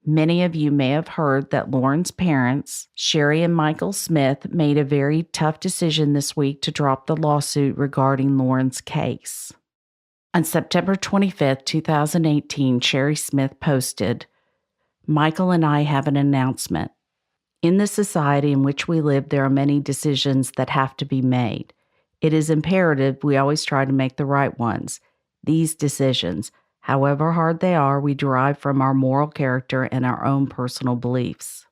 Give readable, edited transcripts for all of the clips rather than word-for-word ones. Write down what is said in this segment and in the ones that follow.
Many of you may have heard that Lauren's parents, Sherry and Michael Smith, made a very tough decision this week to drop the lawsuit regarding Lauren's case. On September 25th, 2018, Sherry Smith posted, "Michael and I have an announcement. In the society in which we live, there are many decisions that have to be made. It is imperative we always try to make the right ones. These decisions, however hard they are, we derive from our moral character and our own personal beliefs."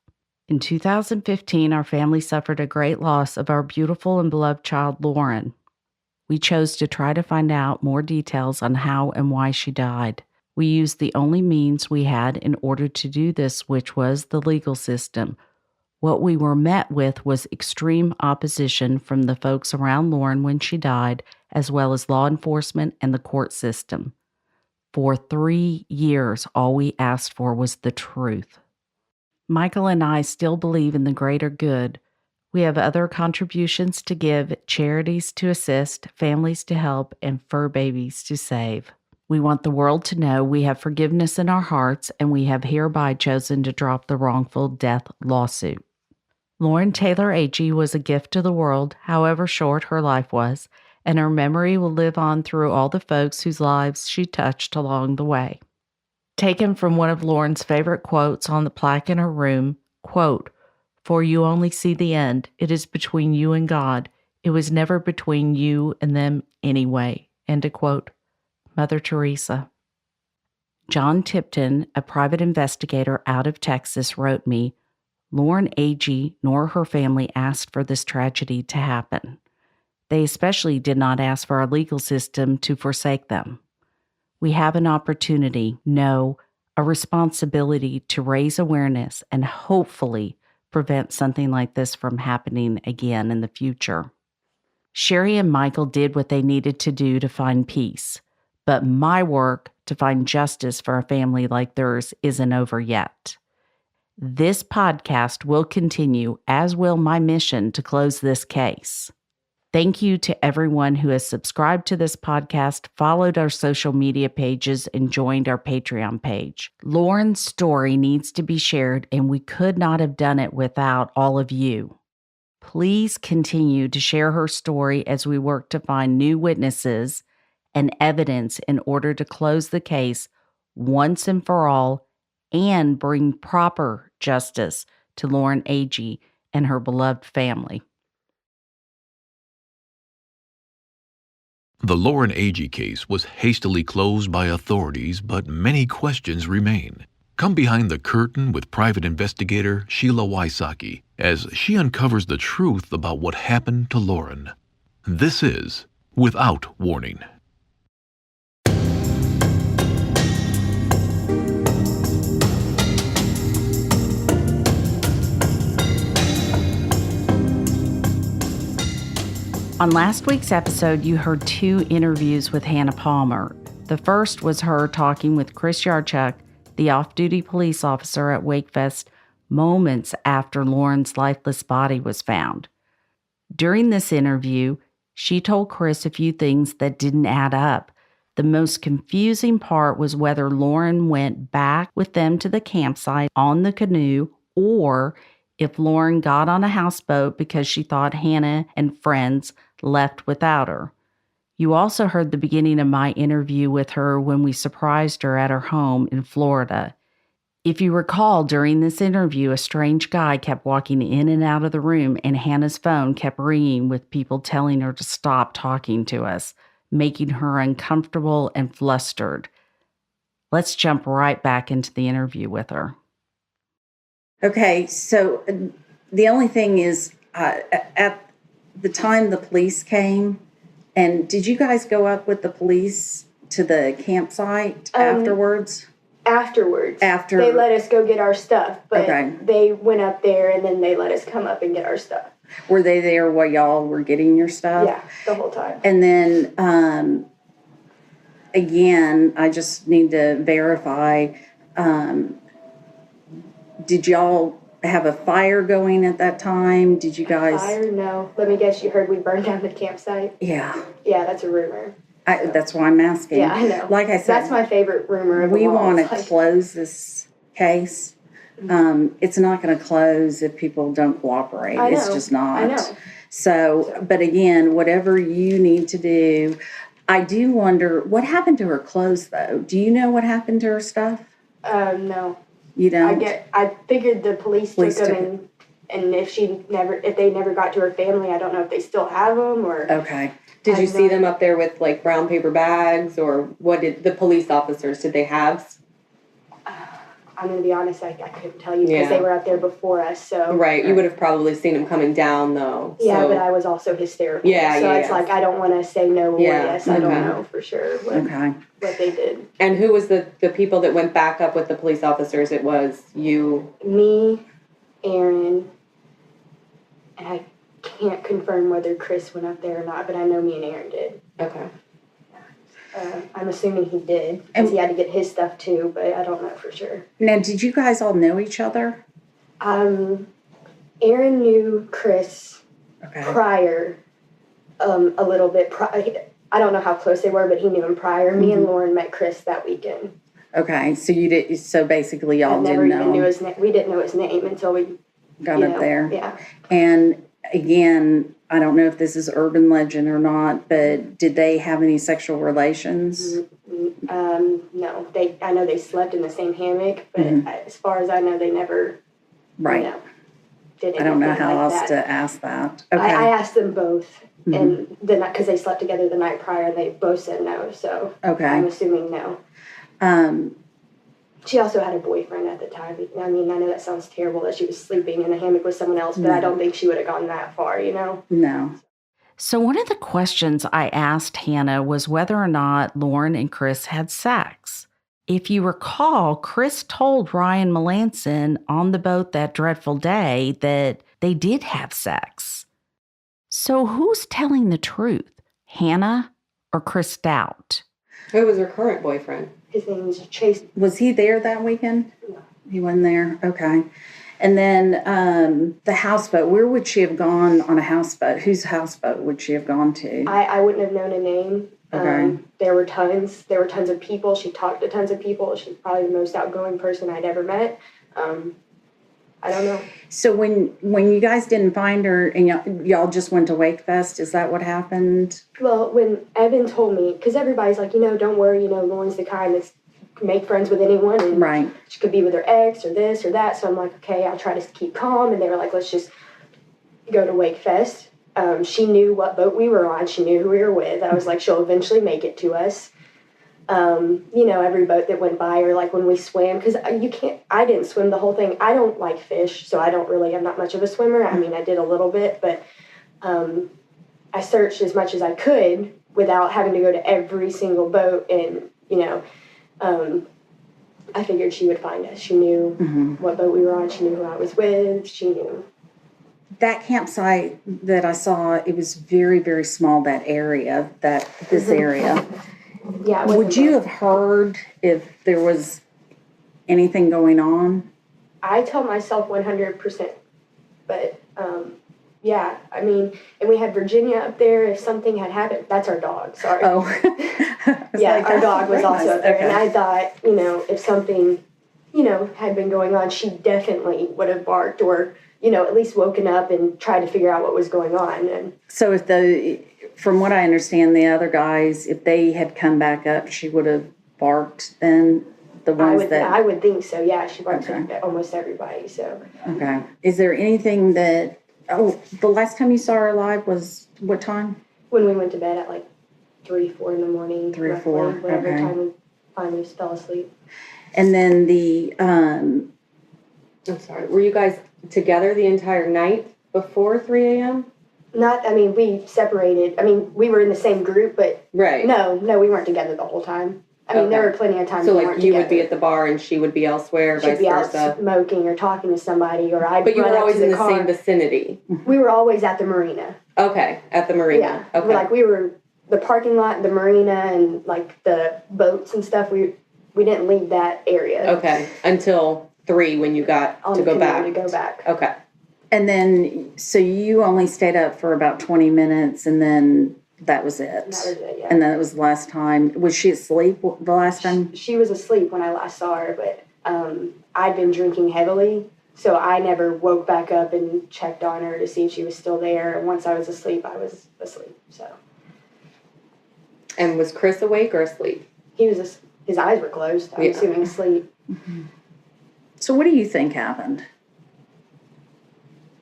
In 2015, our family suffered a great loss of our beautiful and beloved child, Lauren. We chose to try to find out more details on how and why she died. We used the only means we had in order to do this, which was the legal system. What we were met with was extreme opposition from the folks around Lauren when she died, as well as law enforcement and the court system. For 3 years, all we asked for was the truth. Michael and I still believe in the greater good. We have other contributions to give, charities to assist, families to help, and fur babies to save. We want the world to know we have forgiveness in our hearts, and we have hereby chosen to drop the wrongful death lawsuit. Lauren Taylor Agee was a gift to the world, however short her life was, and her memory will live on through all the folks whose lives she touched along the way. Taken from one of Lauren's favorite quotes on the plaque in her room, quote, "For you only see the end. It is between you and God. It was never between you and them anyway." End of quote. Mother Teresa. John Tipton, a private investigator out of Texas, wrote me, "Lauren Agee nor her family asked for this tragedy to happen. They especially did not ask for our legal system to forsake them. We have an opportunity, no, a responsibility to raise awareness and hopefully prevent something like this from happening again in the future." Sherry and Michael did what they needed to do to find peace, but my work to find justice for a family like theirs isn't over yet. This podcast will continue, as will my mission to close this case. Thank you to everyone who has subscribed to this podcast, followed our social media pages, and joined our Patreon page. Lauren's story needs to be shared, and we could not have done it without all of you. Please continue to share her story as we work to find new witnesses and evidence in order to close the case once and for all and bring proper justice to Lauren Agee and her beloved family. The Lauren Agee case was hastily closed by authorities, but many questions remain. Come behind the curtain with private investigator Sheila WYSOCKI as she uncovers the truth about what happened to Lauren. This is Without Warning. On last week's episode, you heard 2 interviews with Hanna Palmer. The first was her talking with Chris Yarchuck, the off-duty police officer at Wakefest, moments after Lauren's lifeless body was found. During this interview, she told Chris a few things that didn't add up. The most confusing part was whether Lauren went back with them to the campsite on the canoe or if Lauren got on a houseboat because she thought Hanna and friends left without her. You also heard the beginning of my interview with her when we surprised her at her home in Florida. If you recall, during this interview, a strange guy kept walking in and out of the room, and Hannah's phone kept ringing with people telling her to stop talking to us, making her uncomfortable and flustered. Let's jump right back into the interview with her. Okay, so the only thing is, at the time the police came, and did you guys go up with the police to the campsite afterwards? Afterwards. After they let us go get our stuff, but okay. They went up there and then they let us come up and get our stuff. Were they there while y'all were getting your stuff? Yeah, the whole time. And then, again, I just need to verify, did y'all have a fire going at that time? Did you guys... Fire? No. Let me guess, you heard we burned down the campsite? Yeah. Yeah, that's a rumor. That's why I'm asking. Yeah, I know. Like I said... That's my favorite rumor of we want to like... close this case. It's not going to close if people don't cooperate. I know. It's just not. I know. So, but again, whatever you need to do, I do wonder what happened to her clothes, though. Do you know what happened to her stuff? No. You don't. I figured the police took them, and if they never got to her family, I don't know if they still have them or. Okay. Did you see them up there with like brown paper bags, or what did the police officers, did they have? I'm going to be honest, I couldn't tell you because they were out there before us, so. Right, you would have probably seen them coming down though. Yeah, so. but I was also hysterical. Yeah, so yeah, it's like, I don't want to say no or yes. I don't know for sure what they did. And who was the people that went back up with the police officers? It was you? Me, Aaron, and I can't confirm whether Chris went up there or not, but I know me and Aaron did. Okay. I'm assuming he did, because he had to get his stuff too, but I don't know for sure. Now, did you guys all know each other? Aaron knew Chris prior, a little bit. I don't know how close they were, but he knew him prior. Me and Lauren met Chris that weekend. Okay, so you did. So basically, y'all never didn't even know. knew his name. We didn't know his name until we got up there. Yeah. And again, I don't know if this is urban legend or not, but did they have any sexual relations? No. I know they slept in the same hammock, but as far as I know, they never. Right. Did anything. I don't know how like else that. to ask that. Okay. I asked them both, and because they slept together the night prior, and they both said no. So I'm assuming no. She also had a boyfriend at the time. I mean, I know that sounds terrible that she was sleeping in a hammock with someone else, but I don't think she would have gone that far, No. So one of the questions I asked Hanna was whether or not Lauren and Chris had sex. If you recall, Chris told Ryan Melanson on the boat that dreadful day that they did have sex. So who's telling the truth, Hanna or Chris Stout? Who was her current boyfriend? His name was Chase. Was he there that weekend? No. He wasn't there? Okay. And then the houseboat, where would she have gone on a houseboat? Whose houseboat would she have gone to? I wouldn't have known a name. Okay. There were tons of people. She talked to tons of people. She's probably the most outgoing person I'd ever met. I don't know. So when you guys didn't find her and y'all just went to Wakefest, is that what happened? Well, when Evan told me, because everybody's like, don't worry, Lauren's the kind that's make friends with anyone. And right. She could be with her ex or this or that. So I'm like, okay, I'll try to keep calm. And they were like, let's just go to Wakefest. She knew what boat we were on. She knew who we were with. I was like, she'll eventually make it to us. Every boat that went by, or like when we swam, because I didn't swim the whole thing. I don't like fish, so I'm not much of a swimmer. I mean, I did a little bit, but I searched as much as I could without having to go to every single boat. And, I figured she would find us. She knew what boat we were on. She knew who I was with. She knew. That campsite that I saw, it was very, very small, this area. Yeah. Would you have heard if there was anything going on? I tell myself 100%. But, yeah, I mean, and we had Virginia up there. If something had happened, that's our dog. Sorry. Oh. Yeah, our dog was also up there. Okay. And I thought, if something, had been going on, she definitely would have barked or, at least woken up and tried to figure out what was going on. And so from what I understand, the other guys, if they had come back up, she would have barked then? I would think so, yeah. She barked at almost everybody, so. Okay. Is there anything that, the last time you saw her alive was what time? When we went to bed at like 3, 4 in the morning. 3 or 4, whatever time we finally fell asleep. And then I'm sorry, were you guys together the entire night before 3 a.m.? We separated. We were in the same group, but right. No, we weren't together the whole time. There were plenty of times. So, we weren't you together. would be at the bar and she would be elsewhere, She'd vice be versa. out smoking or talking to somebody, or I'd But you run were up always to in the car. same vicinity. We were always at the marina. Okay, at the marina. Yeah, Okay. we were the parking lot, the marina, and like the boats and stuff. We didn't leave that area. Okay, until 3 when you got On to the go back. To go back. Okay. And then, so you only stayed up for about 20 minutes and then that was it? That was it, yeah. And that was the last time. Was she asleep the last time? She was asleep when I last saw her, but I'd been drinking heavily, so I never woke back up and checked on her to see if she was still there. And once I was asleep, I was asleep. So. And was Chris awake or asleep? He was, his eyes were closed. I'm assuming asleep. Mm-hmm. So what do you think happened?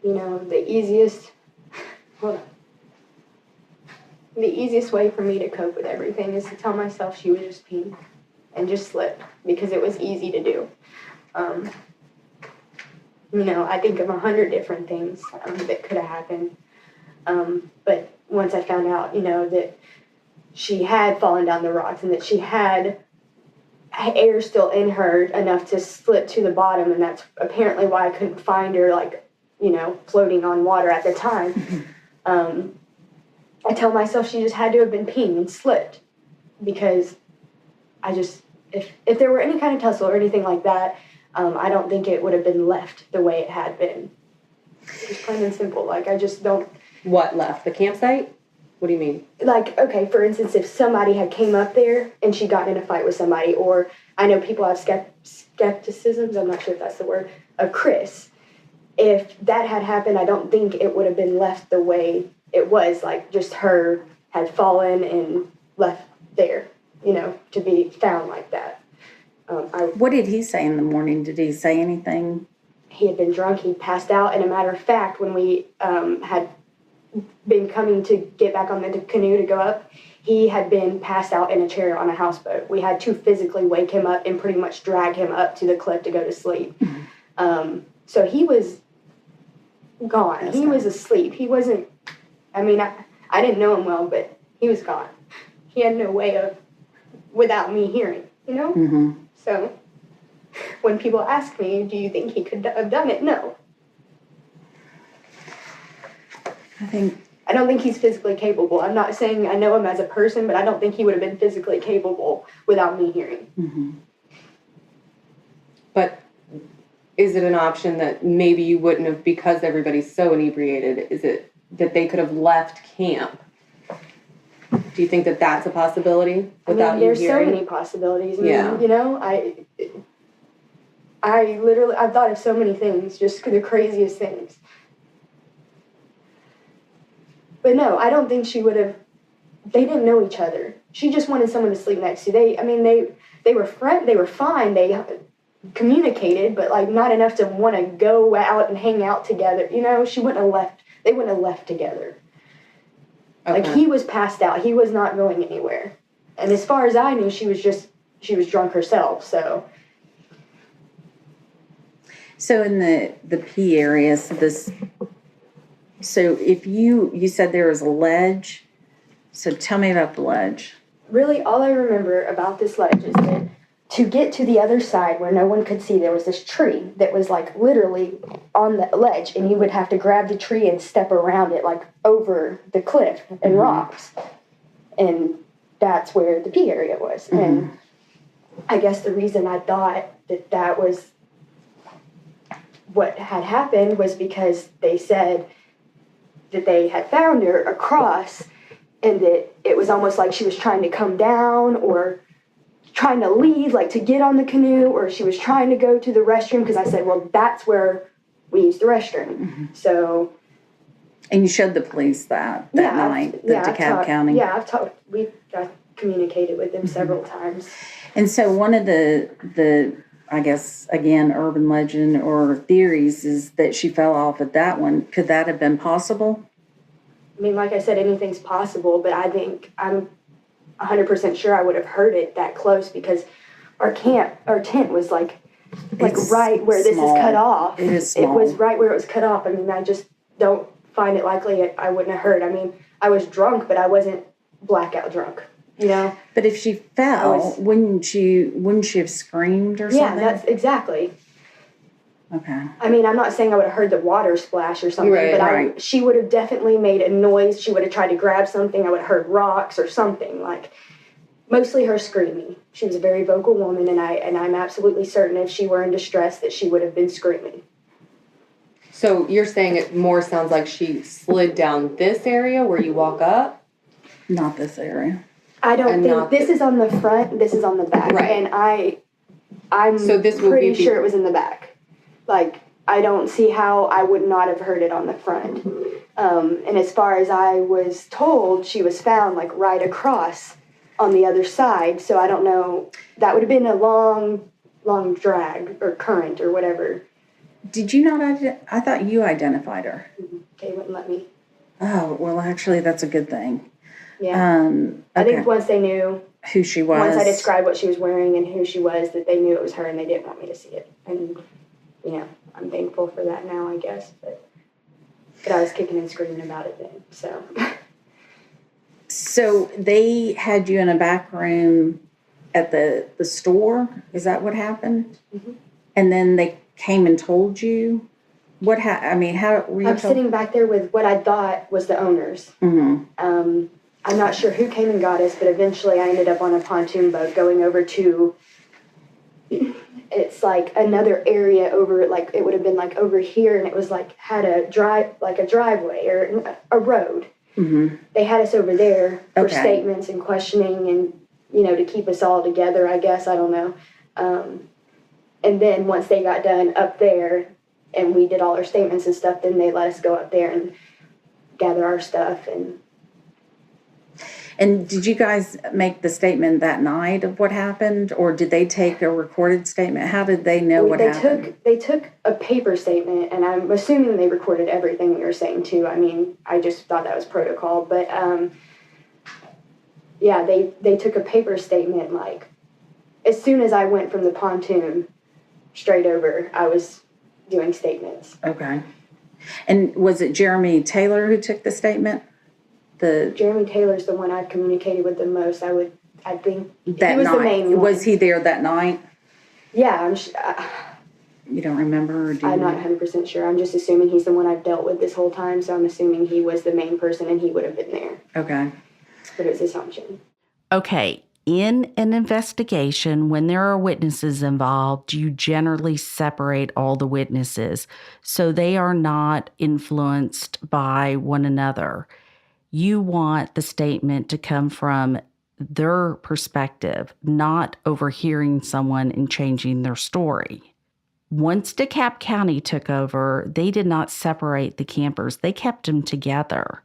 You know, the easiest way for me to cope with everything is to tell myself she was just peeing and just slip, because it was easy to do. You know, I think of 100 different things that could have happened. But once I found out, you know, that she had fallen down the rocks and that she had air still in her enough to slip to the bottom, and that's apparently why I couldn't find her, like, you know, floating on water at the time. I tell myself she just had to have been peeing and slipped, because I just, if there were any kind of tussle or anything like that, I don't think it would have been left the way it had been. Just plain and simple. Like, I just don't. What left? The campsite? What do you mean? Like, okay, for instance, if somebody had came up there and she got in a fight with somebody, or I know people have skepticisms, I'm not sure if that's the word, of Chris. If that had happened, I don't think it would have been left the way it was, like just her had fallen and left there, you know, to be found like that. What did he say in the morning? Did he say anything? He had been drunk. He passed out. And a matter of fact, when we had been coming to get back on the canoe to go up, he had been passed out in a chair on a houseboat. We had to physically wake him up and pretty much drag him up to the cliff to go to sleep. So he was gone. He was asleep. He wasn't, I mean, I didn't know him well, but he was gone. He had no way of, without me hearing, you know? Mm-hmm. So when people ask me, do you think he could have done it? No. I don't think he's physically capable. I'm not saying I know him as a person, but I don't think he would have been physically capable without me hearing. Mm-hmm. But is it an option that maybe you wouldn't have, because everybody's so inebriated, is it that they could have left camp? Do you think that that's a possibility without there's you hearing? So many possibilities. I mean, Yeah. You know, I've thought of so many things, just the craziest things. But no, I don't think she would have. They didn't know each other. She just wanted someone to sleep next to. They were They were fine. They communicated, but like not enough to want to go out and hang out together. You know, she wouldn't have left. They wouldn't have left together. Okay. Like, he was passed out. He was not going anywhere. And as far as I knew, she was drunk herself. So in the P area, so if you said there was a ledge, so tell me about the ledge. Really, all I remember about this ledge is that to get to the other side where no one could see, there was this tree that was like literally on the ledge, and you would have to grab the tree and step around it, like over the cliff and rocks. And that's where the P area was. Mm-hmm. And I guess the reason I thought that was what had happened was because they said that they had found her across, and that it was almost like she was trying to come down or trying to leave, like to get on the canoe, or she was trying to go to the restroom, because I said, well, that's where we use the restroom. Mm-hmm. So. And you showed the police that night, the DeKalb County. Yeah, I've communicated with them several times. And so one of the I guess, again, urban legend or theories is that she fell off at that one. Could that have been possible? I mean, like I said, anything's possible, but I think I'm 100% sure I would have heard it that close, because our tent was like right where this is cut off. It is small. It was right where it was cut off. I mean, I just don't find it likely I wouldn't have heard. I mean, I was drunk, but I wasn't blackout drunk, you know? But if she fell, wouldn't she have screamed or something? Yeah, that's exactly. Okay. I mean, I'm not saying I would have heard the water splash or something, right, she would have definitely made a noise. She would have tried to grab something. I would have heard rocks or something, like mostly her screaming. She was a very vocal woman, and I'm absolutely certain if she were in distress that she would have been screaming. So you're saying it more sounds like she slid down this area where you walk up? Not this area. I don't think this is on the front, this is on the back. Right. And I I'm So this will pretty be sure it was in the back. Like, I don't see how I would not have heard it on the front. And as far as I was told, she was found, like, right across on the other side. So I don't know. That would have been a long drag or current or whatever. Did you not? I thought you identified her. They wouldn't let me. Oh, well, actually, that's a good thing. Yeah. Okay. I think once they knew who she was. Once I described what she was wearing and who she was, that they knew it was her and they didn't want me to see it. And, you know, I'm thankful for that now, I guess. But I was kicking and screaming about it then, so. So they had you in a back room at the store? Is that what happened? Mm-hmm. And then they came and told you? What I mean, how were you I'm sitting back there with what I thought was the owners. Mm-hmm. I'm not sure who came and got us, but eventually I ended up on a pontoon boat going over to, it's like another area over, like it would have been like over here, and it was like had a driveway or a road. Mm-hmm. They had us over there for Okay. statements and questioning and, you know, to keep us all together, I guess, I don't know. And then once they got done up there and we did all our statements and stuff, then they let us go up there and gather our stuff. And did you guys make the statement that night of what happened, or did they take a recorded statement? How did they know what happened? They took a paper statement, and I'm assuming they recorded everything we were saying too. I mean, I just thought that was protocol, but yeah, they took a paper statement. Like as soon as I went from the pontoon straight over, I was doing statements. Okay. And was it Jeremy Taylor who took the statement? Jeremy Taylor's the one I've communicated with the most. I think That he was night. the main one. Was he there that night? Yeah, You don't remember? Or do you I'm not know? 100% sure. I'm just assuming he's the one I've dealt with this whole time, so I'm assuming he was the main person and he would have been there. Okay. But it was assumption. Okay. In an investigation, when there are witnesses involved, you generally separate all the witnesses so they are not influenced by one another. You want the statement to come from their perspective, not overhearing someone and changing their story. Once DeKalb County took over, they did not separate the campers. They kept them together.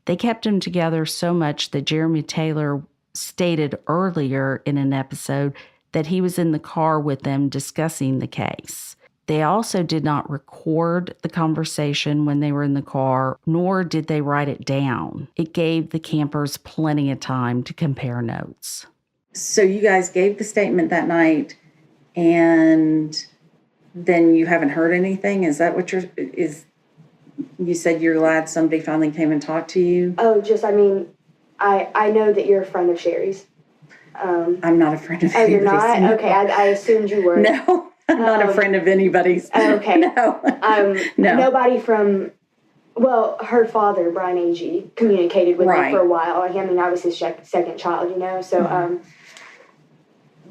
They kept them together so much that Jeremy Taylor stated earlier in an episode that he was in the car with them discussing the case. They also did not record the conversation when they were in the car, nor did they write it down. It gave the campers plenty of time to compare notes. So you guys gave the statement that night, and then you haven't heard anything? Is that what you said you're glad somebody finally came and talked to you? Oh, I know that you're a friend of Sherry's. I'm not a friend of Oh, you're anybody's. not? Okay, I assumed you were. No, I'm not a friend of anybody's. Okay. No. No. Nobody from, well, her father, Brian A.G., communicated with Right. me for a while. I mean, I was his second child, you know, so,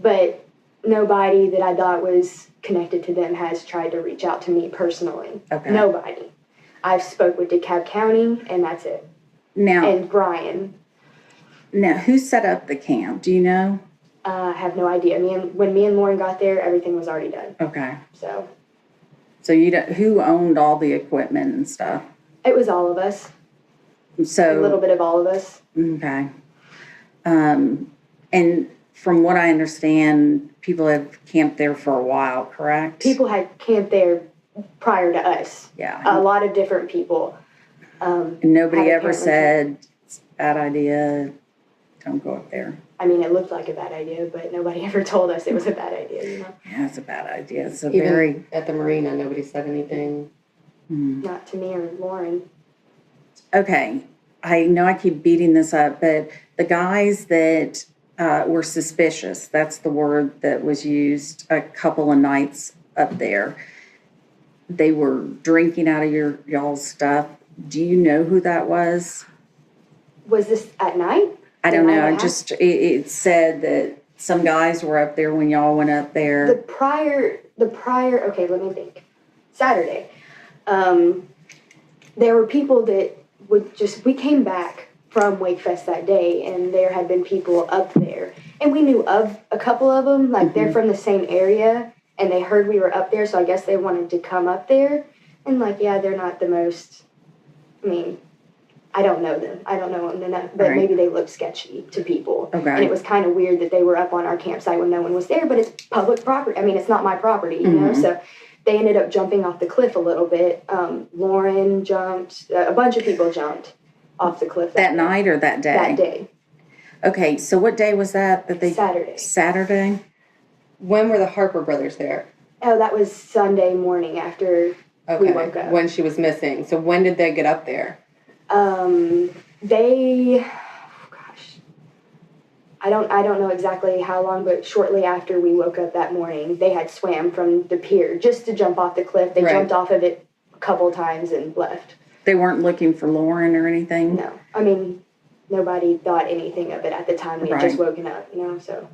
but nobody that I thought was connected to them has tried to reach out to me personally. Okay. Nobody. I've spoke with DeKalb County, and that's it. Now, And Brian. Now, who set up the camp? Do you know? I have no idea. When me and Lauren got there, everything was already done. Okay. So you don't, who owned all the equipment and stuff? it was all of us. So A little bit of all of us. Okay. And from what I understand, people have camped there for a while, correct? People had camped there prior to us. Yeah. A lot of different people. And nobody had ever apparently- said, it's a bad idea, don't go up there. I mean, it looked like a bad idea, but nobody ever told us it was a bad idea, you know? Yeah, it's a bad idea. It's a Even very... at the marina, nobody said anything. Not to me or Lauren. Okay. I know I keep beating this up, but the guys that were suspicious, that's the word that was used a couple of nights up there, they were drinking out of y'all's stuff. Do you know who that was? Was this at night? I don't The night know. it Just it said that some guys were up there when y'all went up there. The prior, okay, let me think. Saturday. There were people that we came back from Wakefest that day, and there had been people up there, And we knew of a couple of them, like they're from the same area, and they heard we were up there, so I guess they wanted to come up there. And like, yeah, they're not the most, I mean, I don't know them. I don't know them enough, but Right. maybe they look sketchy to people. Okay. And it was kind of weird that they were up on our campsite when no one was there, but it's public property. I mean, it's not my property, you know? So they ended up jumping off the cliff a little bit. Lauren jumped, a bunch of people jumped off the cliff. That night or that day? That day. Okay, so what day was that they... Saturday. Saturday? When were the Harper brothers there? Oh, that was Sunday morning after we woke up. When she was missing. So when did they get up there? I don't know exactly how long, but shortly after we woke up that morning, they had swam from the pier just to jump off the cliff. They jumped off of it a couple times and left. They weren't looking for Lauren or anything? No. I mean, nobody thought anything of it at the time. We had just woken up, you know, so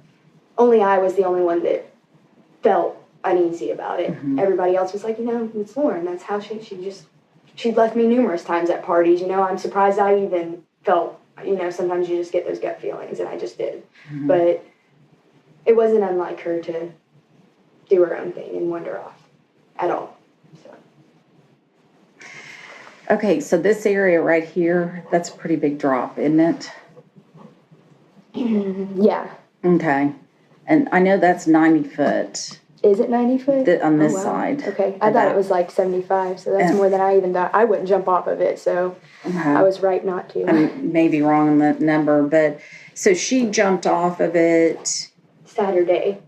only I was the only one that felt uneasy about it. Everybody else was like, you know, it's Lauren. That's how she'd left me numerous times at parties, you know. I'm surprised I even felt, you know, sometimes you just get those gut feelings, and I just did. But it wasn't unlike her to do her own thing and wander off at all. So. Okay, so this area right here, that's a pretty big drop, isn't it? Yeah. Okay. And I know that's 90 foot. Is it 90 foot? On this wow. side. Okay. I thought it was like 75, so that's more than I even thought. I wouldn't jump off of it, so I was right not to. I may be wrong on the number, but so she jumped off of it. Saturday.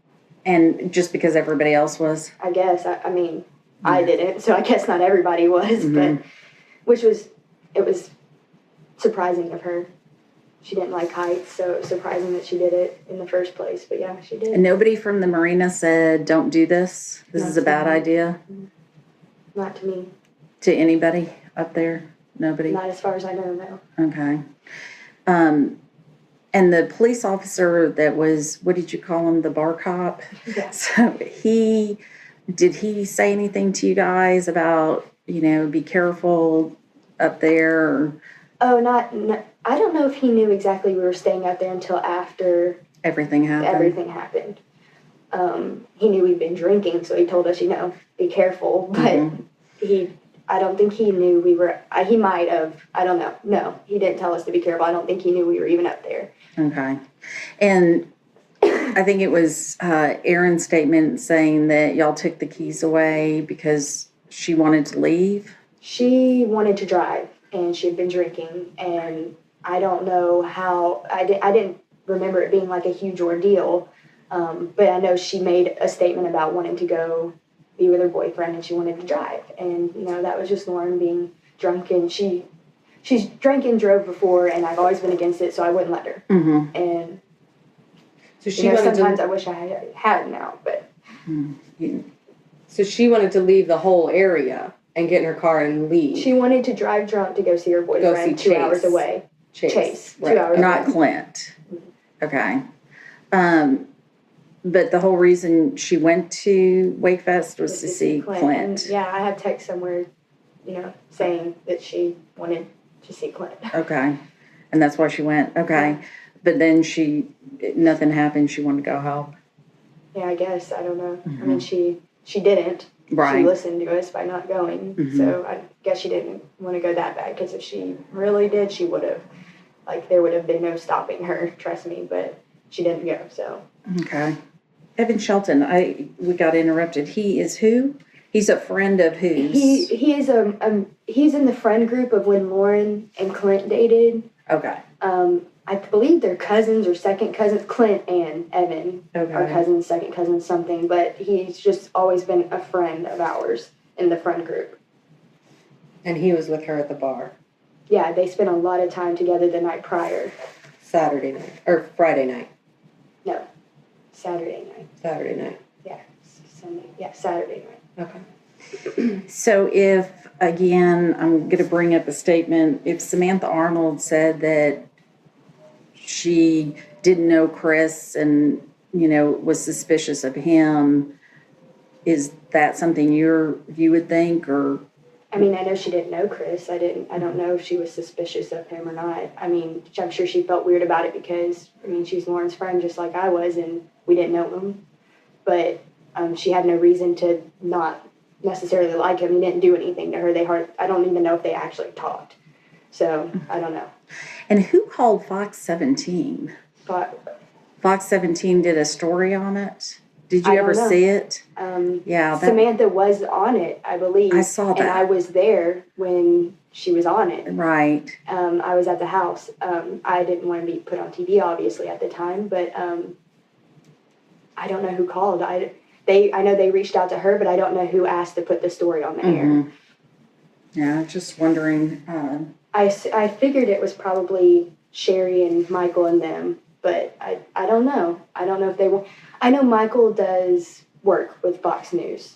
And just because everybody else was? I guess. I mean, I didn't, so I guess not everybody was, but it was surprising of her. She didn't like heights, so it was surprising that she did it in the first place. But yeah, she did. And nobody from the marina said, don't do this? This is a bad idea? Not to me. To anybody up there? Nobody? Not as far as I know, no. Okay. And the police officer that was, what did you call him, the bar cop? Yeah. So did he say anything to you guys about, you know, be careful up there? Or? Oh, I don't know if he knew exactly we were staying out there until after everything happened. He knew we'd been drinking, so he told us, you know, be careful. But I don't think he knew we were, he might have, I don't know. No, he didn't tell us to be careful. I don't think he knew we were even up there. Okay. And I think it was Aaron's statement saying that y'all took the keys away because she wanted to leave? She wanted to drive, and she had been drinking, and I don't know how, I didn't remember it being like a huge ordeal, but I know she made a statement about wanting to go be with her boyfriend, and she wanted to drive, and, you know, that was just Lauren being drunk, and she's drank and drove before, and I've always been against it, so I wouldn't let her. And so she sometimes I wish I had now, but. So she wanted to leave the whole area and get in her car and leave. She wanted to drive drunk to go see her boyfriend 2 hours away. Chase. 2 hours Not away. Clint. Okay. But the whole reason she went to Wakefest was to see Clint. Yeah, I have text somewhere, you know, saying that she wanted to see Clint. Okay. And that's why she went. Okay. But then nothing happened. She wanted to go home. Yeah, I guess. I don't know. I mean, she didn't. Right. She listened to us by not going. So I guess she didn't want to go that bad, because if she really did, she would have. Like, there would have been no stopping her, trust me, but she didn't go, so. Okay. Evan Shelton, we got interrupted. He is who? He's a friend of whose? He is he's in the friend group of when Lauren and Clint dated. Okay. I believe they're cousins or second cousins. Clint and Evan are cousins, second cousins, something. But he's just always been a friend of ours in the friend group. And he was with her at the bar. Yeah, they spent a lot of time together the night prior. Saturday night. Or Friday night. No, Saturday night. Saturday night. Yeah, Sunday. Yeah, Saturday night. Okay. So if, again, I'm going to bring up a statement. If Samantha Arnold said that she didn't know Chris and, you know, was suspicious of him, is that something you would think, or? I mean, I know she didn't know Chris. I don't know if she was suspicious of him or not. I mean, I'm sure she felt weird about it because, I mean, she's Lauren's friend just like I was, and we didn't know him. But she had no reason to not necessarily like him. He didn't do anything to her. I don't even know if they actually talked. So, I don't know. And who called Fox 17? But Fox 17 did a story on it. Did you I ever don't know. see it? Yeah. Samantha was on it, I believe. I saw that. And I was there when she was on it. Right. I was at the house. I didn't want to be put on TV, obviously, at the time, but I don't know who called. I know they reached out to her, but I don't know who asked to put the story on the air. Yeah, just wondering. I figured it was probably Sherry and Michael and them, but I don't know. I don't know if they will. I know Michael does work with Fox News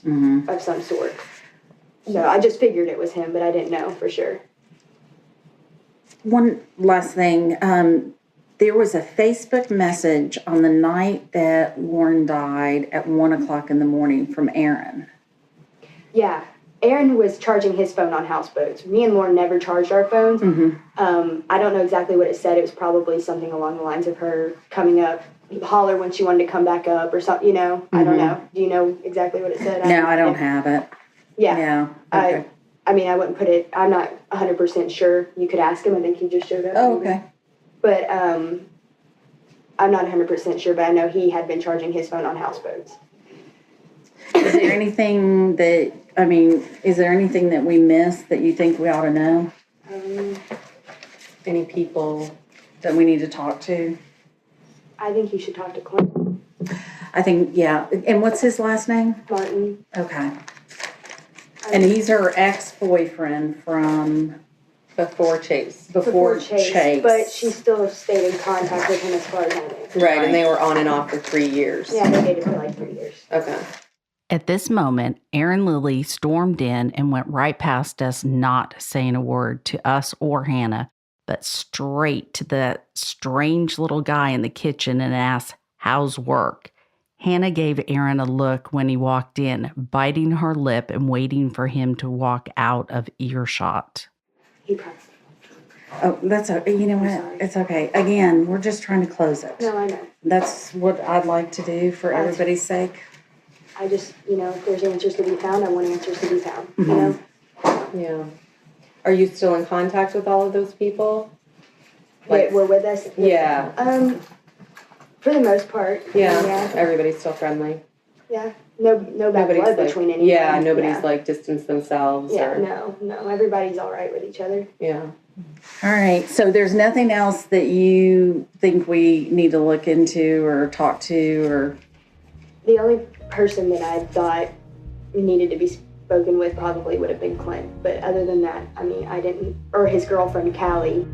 of some sort. So I just figured it was him, but I didn't know for sure. One last thing. There was a Facebook message on the night that Lauren died at 1 o'clock in the morning from Aaron. Yeah. Aaron was charging his phone on houseboats. Me and Lauren never charged our phones. I don't know exactly what it said. It was probably something along the lines of her coming up, holler when she wanted to come back up or something, you know. I don't know. Do you know exactly what it said? No, I don't have it. Yeah. Yeah. Okay. I mean, I wouldn't put it, I'm not 100% sure. You could ask him. I think he just showed up. Oh, maybe. okay. But I'm not 100% sure, but I know he had been charging his phone on houseboats. Is there anything that we missed that you think we ought to know? Any people? That we need to talk to? I think you should talk to Clint I think, yeah. And what's his last name? Martin. Okay. And he's her ex-boyfriend from Before Chase. before Chase. But she still stayed in contact with him as far as I know. Right, and they were on and off for 3 years. Yeah, they dated for like 3 years. Okay. At this moment, Aaron Lilly stormed in and went right past us, not saying a word to us or Hanna, but straight to the strange little guy in the kitchen and asked, "How's work?" Hanna gave Aaron a look when he walked in, biting her lip and waiting for him to walk out of earshot. He probably. Oh, that's okay. You know what? sorry. It's okay. Again, we're just trying to close it. No, I know. That's what I'd like to do for everybody's sake. I just, if there's answers to be found, I want answers to be found, you know? Yeah. Are you still in contact with all of those people? Like, were with us? Yeah. For the most part. Yeah. Everybody's still friendly. Yeah. No bad Nobody's blood like, between anyone. yeah, nobody's like distanced themselves. Yeah, or, no. Everybody's all right with each other. Yeah. All right. So there's nothing else that you think we need to look into or talk to or... The only person that I thought needed to be spoken with probably would have been Clint. But other than that, I mean, I didn't, or his girlfriend, Callie.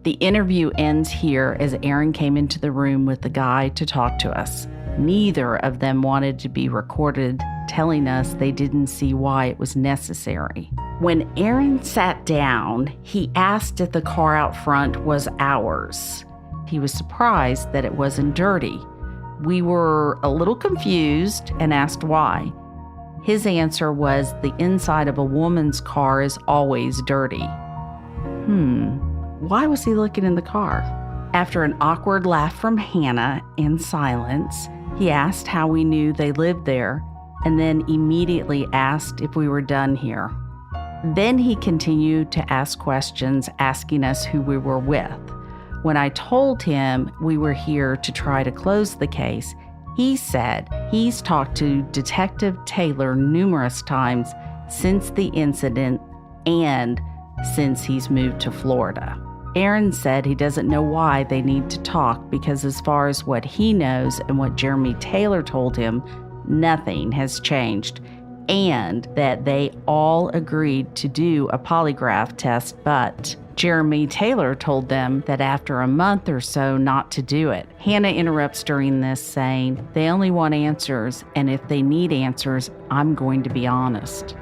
The interview ends here as Aaron came into the room with the guy to talk to us. Neither of them wanted to be recorded, telling us they didn't see why it was necessary. When Aaron sat down, he asked if the car out front was ours. He was surprised that it wasn't dirty. We were a little confused and asked why. His answer was the inside of a woman's car is always dirty. Why was he looking in the car? After an awkward laugh from Hanna and silence, he asked how we knew they lived there and then immediately asked if we were done here. Then he continued to ask questions, asking us who we were with. When I told him we were here to try to close the case, he said he's talked to Detective Taylor numerous times since the incident and since he's moved to Florida. Aaron said he doesn't know why they need to talk because as far as what he knows and what Jeremy Taylor told him, nothing has changed, and that they all agreed to do a polygraph test, but Jeremy Taylor told them that after a month or so not to do it. Hanna interrupts during this saying, they only want answers, and if they need answers, I'm going to be honest.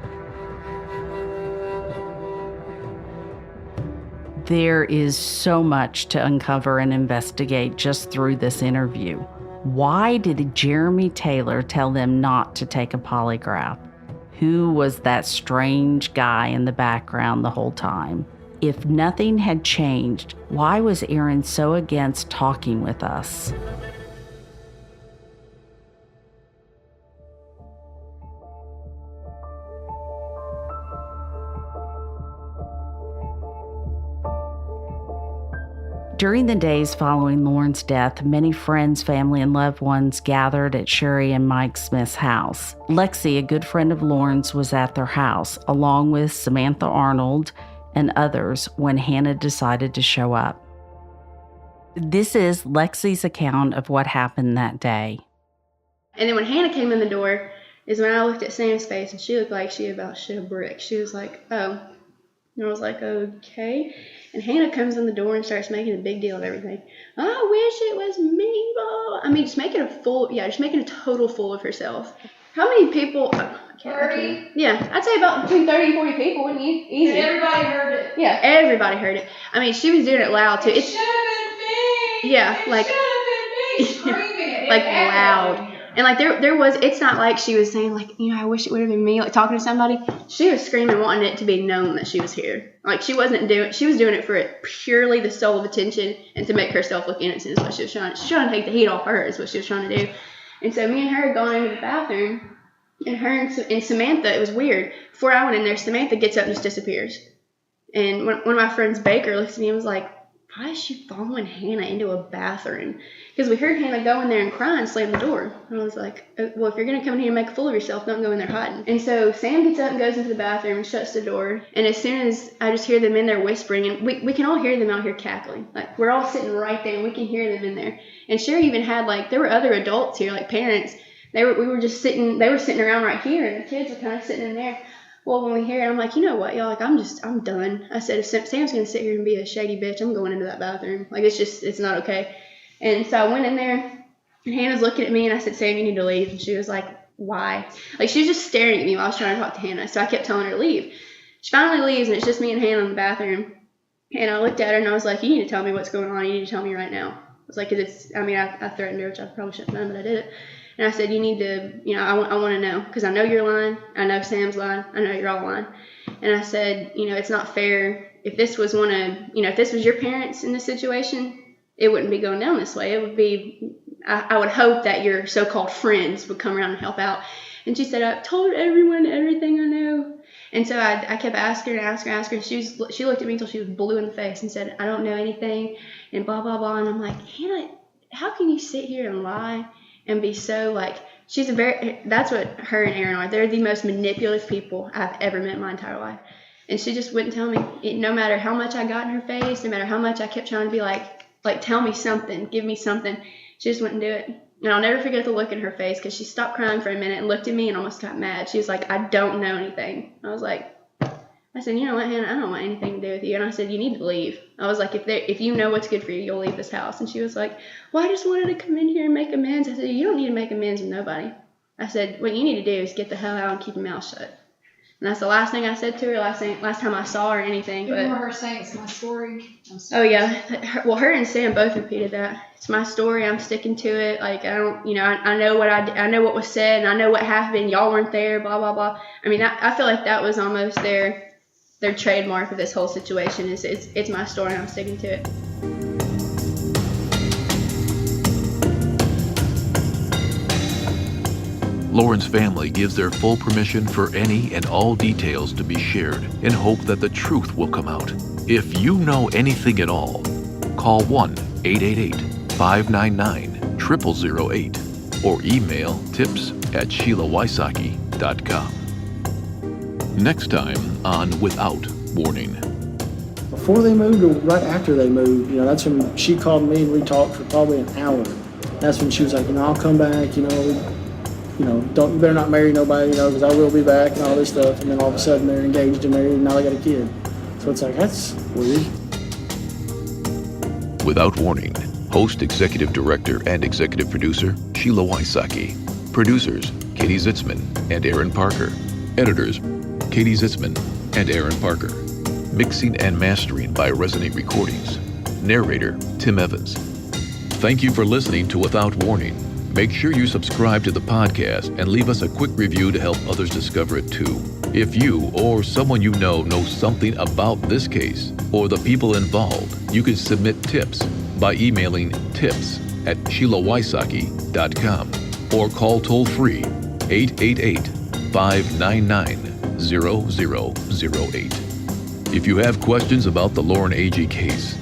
There is so much to uncover and investigate just through this interview. Why did Jeremy Taylor tell them not to take a polygraph? Who was that strange guy in the background the whole time? If nothing had changed, why was Aaron so against talking with us? During the days following Lauren's death, many friends, family, and loved ones gathered at Sherry and Mike Smith's house. Lexi, a good friend of Lauren's, was at their house, along with Samantha Arnold and others, when Hanna decided to show up. This is Lexi's account of what happened that day. And then when Hanna came in the door is when I looked at Sam's face, and she looked like she about shit a brick. She was like, oh. And I was like, okay. And Hanna comes in the door and starts making a big deal of everything. I wish it was me, blah. I mean, just making a total fool of herself. How many people? 30? Yeah, I'd say about between 30 and 40 people, wouldn't you? Easy. And everybody heard it. Yeah, everybody heard it. I mean, she was doing it loud too. It should have been me. Yeah, like Should have been me screaming. like loud. And like there was, it's not like she was saying like, I wish it would have been me, like talking to somebody. She was screaming, wanting it to be known that she was here. Like she was doing it for purely the soul of attention and to make herself look innocent is what she was trying. She's trying to take the heat off her is what she was trying to do. And so me and her going into the bathroom, and her and Samantha, it was weird. Before I went in there, Samantha gets up and just disappears. And one of my friends, Baker, looks at me and was like, why is she following Hanna into a bathroom? Because we heard Hanna go in there and cry and slam the door. And I was like, well, if you're going to come in here and make a fool of yourself, don't go in there hiding. And so Sam gets up and goes into the bathroom and shuts the door. And as soon as I just hear them in there whispering, and we can all hear them out here cackling. Like, we're all sitting right there, and we can hear them in there. And Sherry even had, like, there were other adults here, like parents. They were sitting around right here, and the kids were kind of sitting in there. Well, when we hear it, I'm like, you know what, y'all, like, I'm done. I said, if Sam's going to sit here and be a shady bitch, I'm going into that bathroom. Like, it's not okay. And so I went in there, and Hannah's looking at me, and I said, Sam, you need to leave. And she was like, why? Like, she was just staring at me while I was trying to talk to Hanna. So I kept telling her to leave. She finally leaves, and it's just me and Hanna in the bathroom. And I looked at her, and I was like, you need to tell me what's going on. You need to tell me right now. I was like, because I threatened her, which I probably shouldn't have done, but I did it. And I said, you need to, I want to know, because I know you're lying. I know Sam's lying. I know you're all lying. And I said, it's not fair. If this was if this was your parents in this situation, it wouldn't be going down this way. It would be, I would hope that your so-called friends would come around and help out. And she said, I've told everyone everything I know. And so I kept asking her. She looked at me until she was blue in the face and said, I don't know anything, and blah, blah, blah. And I'm like, Hanna, how can you sit here and lie? And be so like, that's what her and Aaron are. They're the most manipulative people I've ever met in my entire life. And she just wouldn't tell me. No matter how much I got in her face, no matter how much I kept trying to be like, tell me something, give me something, she just wouldn't do it. And I'll never forget the look in her face, because she stopped crying for a minute and looked at me and almost got mad. She was like, I don't know anything. I said, you know what, Hanna, I don't want anything to do with you. And I said, you need to leave. I was like, if you know what's good for you, you'll leave this house. And she was like, well, I just wanted to come in here and make amends. I said, you don't need to make amends with nobody. I said, what you need to do is get the hell out and keep your mouth shut. And that's the last thing I said to her, last time I saw her or anything. You remember her saying, it's my story? Oh, yeah. Her and Sam both repeated that. It's my story. I'm sticking to it. Like, I don't, I know I know what was said, and I know what happened. Y'all weren't there, blah, blah, blah. I mean, I feel like that was almost their trademark of this whole situation is it's my story, and I'm sticking to it. Lauren's family gives their full permission for any and all details to be shared in hope that the truth will come out. If you know anything at all, call 1-888-599-0008 or email tips@SheilaWysocki.com. Next time on Without Warning. Before they moved or right after they moved, that's when she called me and we talked for probably an hour. That's when she was like, I'll come back, you better not marry nobody, because I will be back and all this stuff. And then all of a sudden they're engaged and married and now they got a kid. So it's like, that's weird. Without Warning. Host, Executive Director, and Executive Producer, Sheila WYSOCKI. Producers, Katie Zitzman and Aaron Parker. Editors, Katie Zitzman and Aaron Parker. Mixing and mastering by Resonate Recordings. Narrator, Tim Evans. Thank you for listening to Without Warning. Make sure you subscribe to the podcast and leave us a quick review to help others discover it too. If you or someone you know knows something about this case or the people involved, you can submit tips by emailing tips@SheilaWysocki.com or call toll-free 888-599-0008. If you have questions about the Lauren Agee case,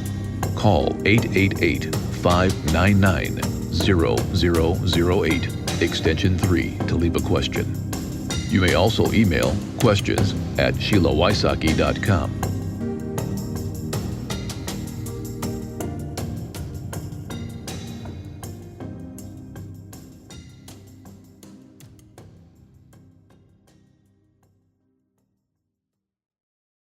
call 888-599-0008, extension 3 to leave a question. You may also email questions@SheilaWysocki.com.